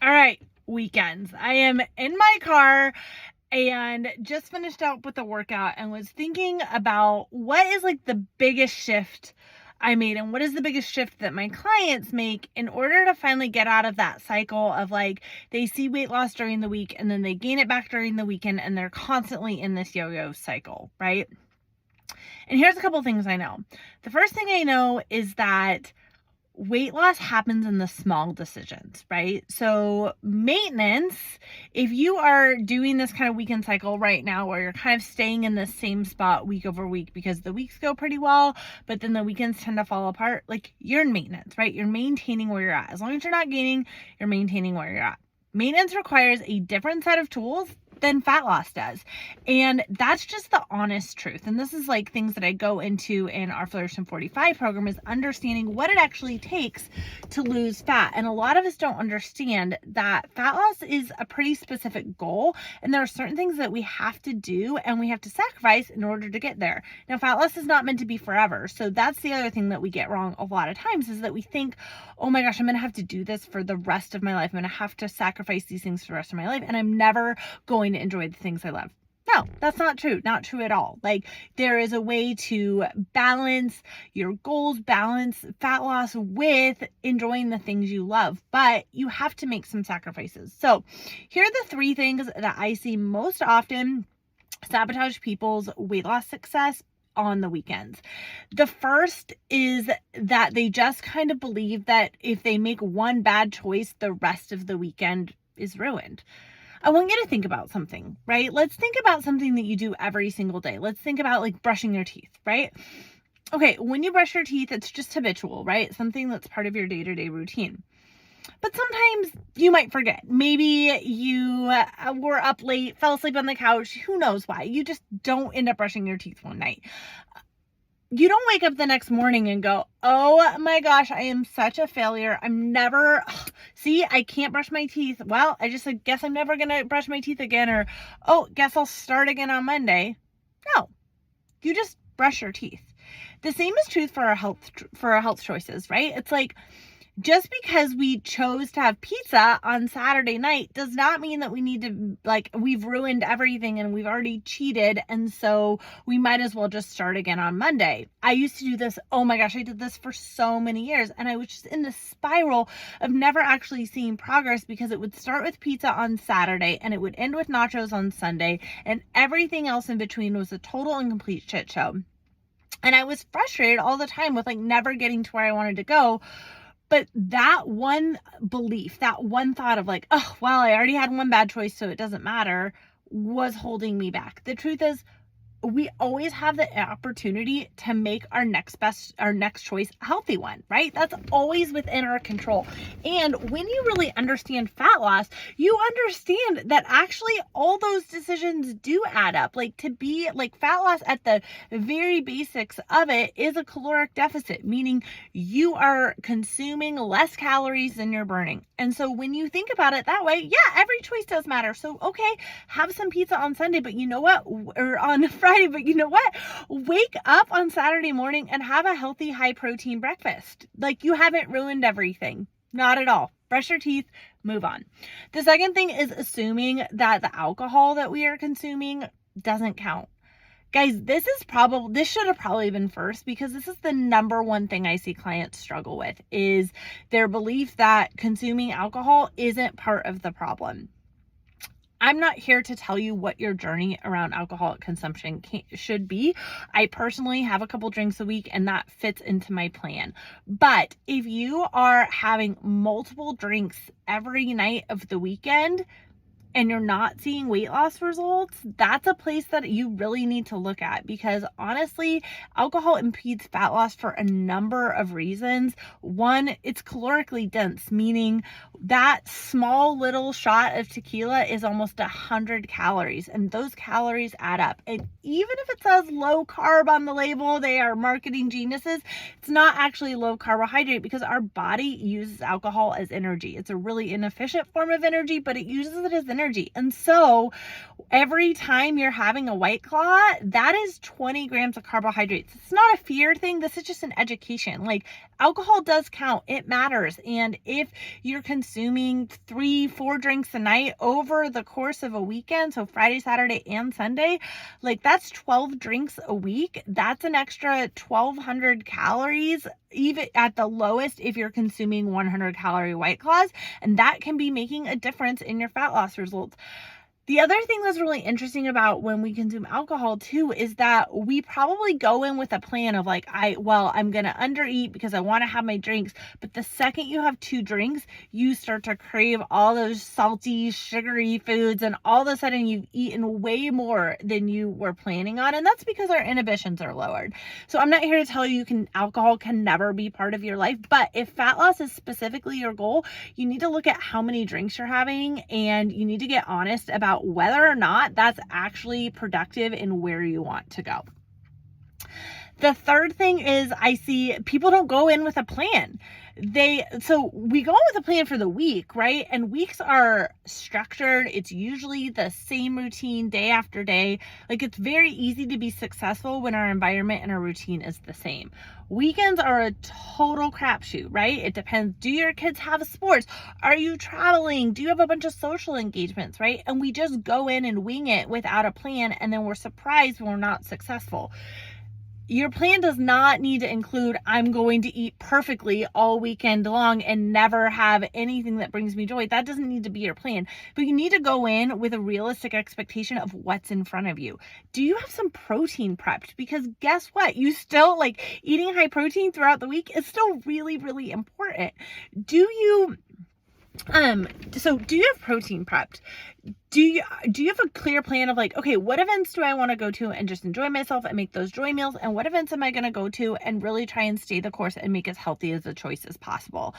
All right, weekends. I am in my car and just finished up with a workout and was thinking about what is like the biggest shift I made and what is the biggest shift that my clients make in order to finally get out of that cycle of like they see weight loss during the week and then they gain it back during the weekend and they're constantly in this yo-yo cycle, right? And here's a couple things I know. The first thing I know is that weight loss happens in the small decisions, right? So maintenance, if you are doing this kind of weekend cycle right now where you're kind of staying in the same spot week over week because the weeks go pretty well, but then the weekends tend to fall apart, like you're in maintenance, right? You're maintaining where you're at. As long as you're not gaining, you're maintaining where you're at. Maintenance requires a different set of tools than fat loss does. And that's just the honest truth. And this is like things that I go into in our Flourish in 45 program, is understanding what it actually takes to lose fat. And a lot of us don't understand that fat loss is a pretty specific goal. And there are certain things that we have to do and we have to sacrifice in order to get there. Now, fat loss is not meant to be forever. So that's the other thing that we get wrong a lot of times, is that we think, oh my gosh, I'm going to have to do this for the rest of my life. I'm going to have to sacrifice these things for the rest of my life. And I'm never going to enjoy the things I love. No, that's not true. Not true at all. Like, there is a way to balance your goals, balance fat loss with enjoying the things you love, but you have to make some sacrifices. So here are the three things that I see most often sabotage people's weight loss success on the weekends. The first is that they just kind of believe that if they make one bad choice, the rest of the weekend is ruined. I want you to think about something, right? Let's think about something that you do every single day. Let's think about like brushing your teeth, right? Okay, when you brush your teeth, it's just habitual, right? Something that's part of your day-to-day routine. But sometimes you might forget. Maybe you were up late, fell asleep on the couch. Who knows why? You just don't end up brushing your teeth one night. You don't wake up the next morning and go, oh my gosh, I am such a failure. I can't brush my teeth. Well, I guess I'm never going to brush my teeth again. Or, oh, guess I'll start again on Monday. No, you just brush your teeth. The same is true for our health choices, right? It's like, just because we chose to have pizza on Saturday night does not mean that we need to, like, we've ruined everything and we've already cheated. And so we might as well just start again on Monday. I used to do this. Oh my gosh, I did this for so many years. And I was just in this spiral of never actually seeing progress, because it would start with pizza on Saturday and it would end with nachos on Sunday. And everything else in between was a total and complete shit show. And I was frustrated all the time with like never getting to where I wanted to go. But that one belief, that one thought of like, oh, well, I already had one bad choice, so it doesn't matter, was holding me back. The truth is, we always have the opportunity to make our next choice a healthy one, right? That's always within our control. And when you really understand fat loss, you understand that actually all those decisions do add up. Like, to be like, fat loss at the very basics of it is a caloric deficit, meaning you are consuming less calories than you're burning. And so when you think about it that way, yeah, every choice does matter. So, okay, have some pizza on Sunday, but you know what? Or on Friday, but you know what? Wake up on Saturday morning and have a healthy, high protein breakfast. Like, you haven't ruined everything. Not at all. Brush your teeth, move on. The second thing is assuming that the alcohol that we are consuming doesn't count. Guys, this should have probably been first, because this is the number one thing I see clients struggle with, is their belief that consuming alcohol isn't part of the problem. I'm not here to tell you what your journey around alcoholic consumption should be. I personally have a couple drinks a week and that fits into my plan. But if you are having multiple drinks every night of the weekend and you're not seeing weight loss results, that's a place that you really need to look at, because honestly, alcohol impedes fat loss for a number of reasons. One, it's calorically dense, meaning that small little shot of tequila is almost 100 calories, and those calories add up. And even if it says low carb on the label, they are marketing geniuses. It's not actually low carbohydrate, because our body uses alcohol as energy. It's a really inefficient form of energy, but it uses it as energy. energy. And so every time you're having a White Claw, that is 20 grams of carbohydrates. It's not a fear thing. This is just an education. Like, alcohol does count. It matters. And if you're consuming 3-4 drinks a night over the course of a weekend, so Friday, Saturday, and Sunday, like, that's 12 drinks a week. That's an extra 1,200 calories, even at the lowest, if you're consuming 100 calorie White Claws. And that can be making a difference in your fat loss results. The other thing that's really interesting about when we consume alcohol too is that we probably go in with a plan of like, I'm going to undereat because I want to have my drinks. But the second you have 2 drinks, you start to crave all those salty, sugary foods. And all of a sudden you've eaten way more than you were planning on. And that's because our inhibitions are lowered. So I'm not here to tell you alcohol can never be part of your life. But if fat loss is specifically your goal, you need to look at how many drinks you're having, and you need to get honest about whether or not that's actually productive in where you want to go. The third thing is, I see people don't go in with a plan. So we go in with a plan for the week, right? And weeks are structured. It's usually the same routine day after day. Like, it's very easy to be successful when our environment and our routine is the same. Weekends are a total crapshoot, right? It depends. Do your kids have sports? Are you traveling? Do you have a bunch of social engagements, right? And we just go in and wing it without a plan, and then we're surprised when we're not successful. Your plan does not need to include, I'm going to eat perfectly all weekend long and never have anything that brings me joy. That doesn't need to be your plan. But you need to go in with a realistic expectation of what's in front of you. Do you have some protein prepped? Because guess what? You still, like, eating high protein throughout the week is still really, really important. Do you have protein prepped? Do you have a clear plan of like, okay, what events do I want to go to and just enjoy myself and make those joy meals? And what events am I going to go to and really try and stay the course and make as healthy as a choice as possible?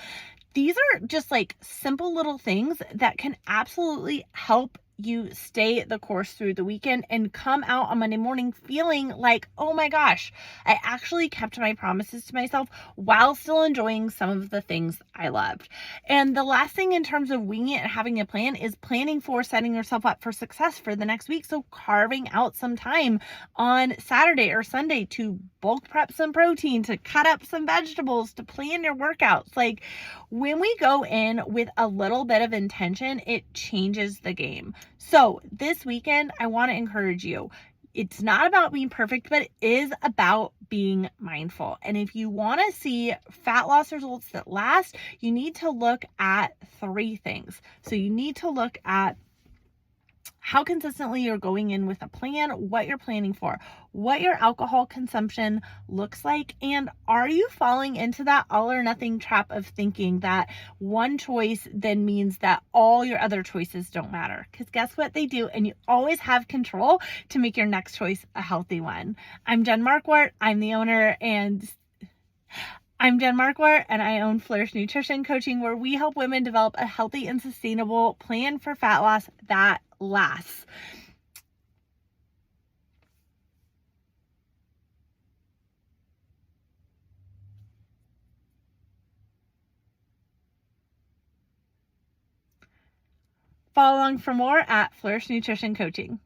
These are just like simple little things that can absolutely help you stay the course through the weekend and come out on Monday morning feeling like, oh my gosh, I actually kept my promises to myself while still enjoying some of the things I loved. And the last thing in terms of winging it and having a plan is planning for setting yourself up for success for the next week. So carving out some time on Saturday or Sunday to bulk prep some protein, to cut up some vegetables, to plan your workouts. Like, when we go in with a little bit of intention, it changes the game. So this weekend, I want to encourage you. It's not about being perfect, but it is about being mindful. And if you want to see fat loss results that last, you need to look at 3 things. So you need to look at how consistently you're going in with a plan, what you're planning for, what your alcohol consumption looks like, and are you falling into that all or nothing trap of thinking that one choice then means that all your other choices don't matter? Because guess what? They do, and you always have control to make your next choice a healthy one. I'm Jen Marquardt. I'm Jen Marquardt, and I own Flourish Nutrition Coaching, where we help women develop a healthy and sustainable plan for fat loss that lasts. Follow along for more at Flourish Nutrition Coaching.